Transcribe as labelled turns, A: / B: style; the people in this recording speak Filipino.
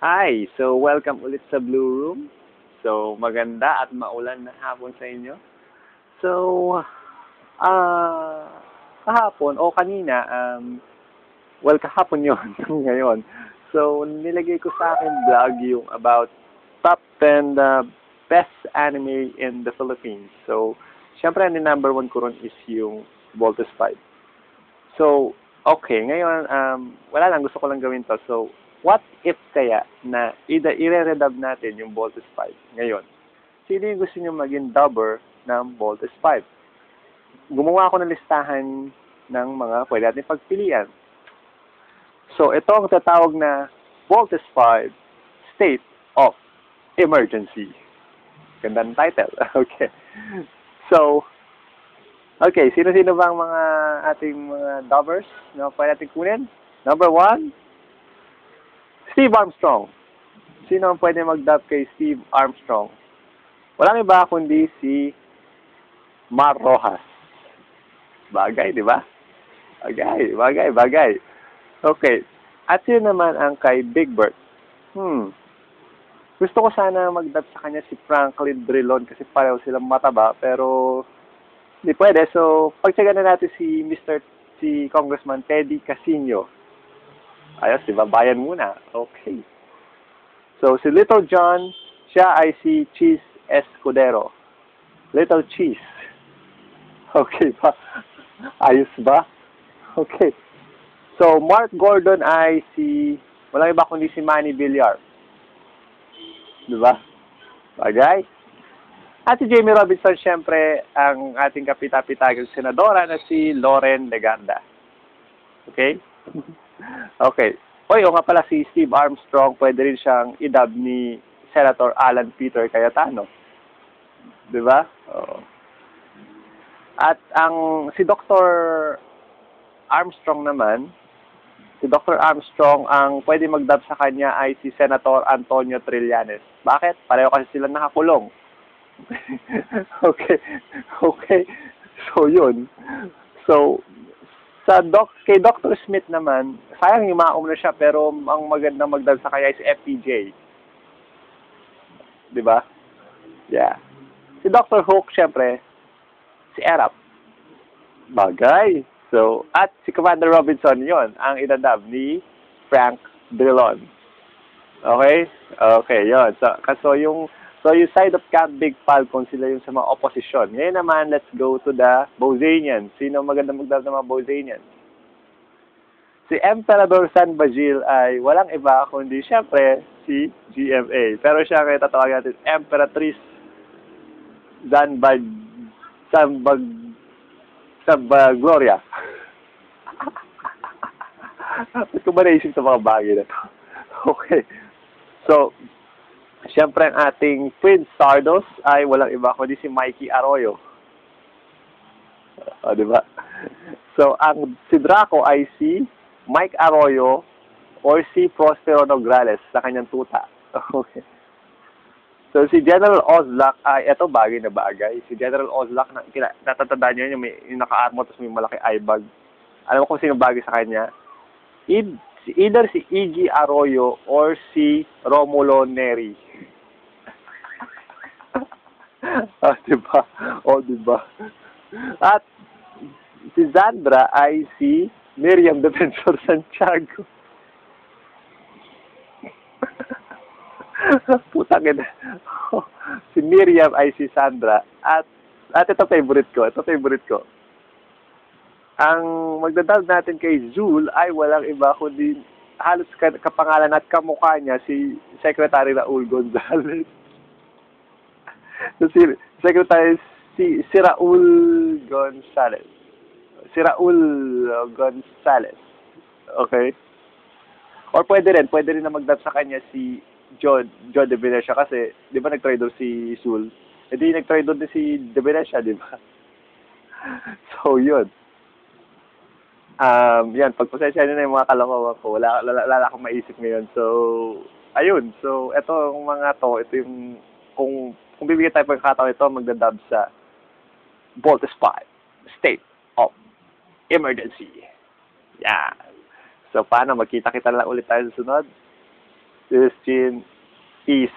A: Hi! So, welcome ulit sa Blue Room. So, maganda at maulan na hapon sa inyo. So, ah, kahapon o kanina, kahapon yon ngayon. So, nilagay ko sa akin vlog yung about top 10 best anime in the Philippines. So, syempre, ang number one ko ron is yung Voltes 5. So, okay, ngayon, wala lang, gusto ko lang gawin to. So, what if kaya na i-re-redub natin yung Voltes 5 ngayon? Sino yung gusto nyo maging dubber ng Voltes 5? Gumawa ako ng listahan ng mga pwede natin pagpilian. So, ito ang tatawag na Voltes 5 State of Emergency. Ganda ng title. Okay. So, okay, sino-sino bang mga ating mga dubbers na pwede natin kunin? Number 1, Steve Armstrong. Sino ang pwede mag-dub kay Steve Armstrong? Walang iba kundi si Mar Rojas. Bagay, di ba? Bagay. Okay. At yun naman ang kay Big Bird. Gusto ko sana mag-dub sa kanya si Franklin Drilon kasi pareho silang mataba pero hindi pwede. So, pagtsagan na natin si Congressman Teddy Casino. Ayos, di ba? Bayan muna. Okay. So, si Little John, siya ay si Cheese Escudero. Little Cheese. Okay ba? Ayos ba? Okay. So, Mark Gordon ay walang iba kundi si Manny Villar. Di ba? Bagay. At si Jamie Robinson, syempre, ang ating kapita-pitagang senadora na si Loren Legarda. Okay? Okay. O nga pala si Steve Armstrong, pwede rin siyang i-dub ni Senator Alan Peter Cayetano. Di ba? Oo. At si Dr. Armstrong naman, ang pwede mag-dub sa kanya ay si Senator Antonio Trillanes. Bakit? Pareho kasi sila nakakulong. Okay. So, yun. So, kay Dr. Smith naman, sayang yumaom na siya, pero ang magandang mag-dub sa kanya ay si FPJ. Di ba? Yeah. Si Dr. Hook, syempre, si Erap. Bagay. So, at si Commander Robinson, yon ang idadub ni Frank Drilon. Okay? Okay, yon. So yung side of Camp Big Falcon, sila yung sa mga opposition. Ngayon naman, let's go to the Bozanians. Sino maganda magdab ng mga Bozanians? Si Emperador San Bagil ay walang iba kundi syempre si GMA. Pero siya ngayon tatawagin natin Emperatrice Gloria. Ba't ko ba naisip sa mga bagay na to? Okay. So, siyempre ang ating Prince Stardust ay walang iba kundi si Mikey Arroyo. O, diba? So, si Draco ay si Mike Arroyo or si Prospero Nograles sa kanyang tuta. Okay. So, si General Ozlak ay, eto bagay na bagay. Si General Ozlak, natatandaan nyo yung naka-armo tapos may malaki eye bag. Alam mo kung sino bagay sa kanya? Either si Iggy Arroyo or si Romulo Neri. Diba? Diba? At si Zandra ay si Miriam Defensor Santiago. Putang ina. Si Miriam ay si Sandra. At ito favorite ko. Ang magdadab natin kay Zul ay walang iba kundi halos kapangalan at kamukha niya si Secretary Raul Gonzales. So, Secretary si Raul Gonzales. Okay? Or pwede rin na magdab sa kanya si John De Venecia kasi, di ba nag-traitor si Zul? Hindi nag-traitor din si De Venecia, di ba? So, yun. Yan, pagpasensya nyo na yung mga kalokohan ko. Wala akong maisip ngayon. So, ayun. So, ito yung mga to. Ito yung, kung bibigyan tayo pagkakataon ito, magdadab sa Voltes 5, State of Emergency. Yan. So, paano? Magkita-kita lang ulit tayo sa sunod. This is Chin. Peace.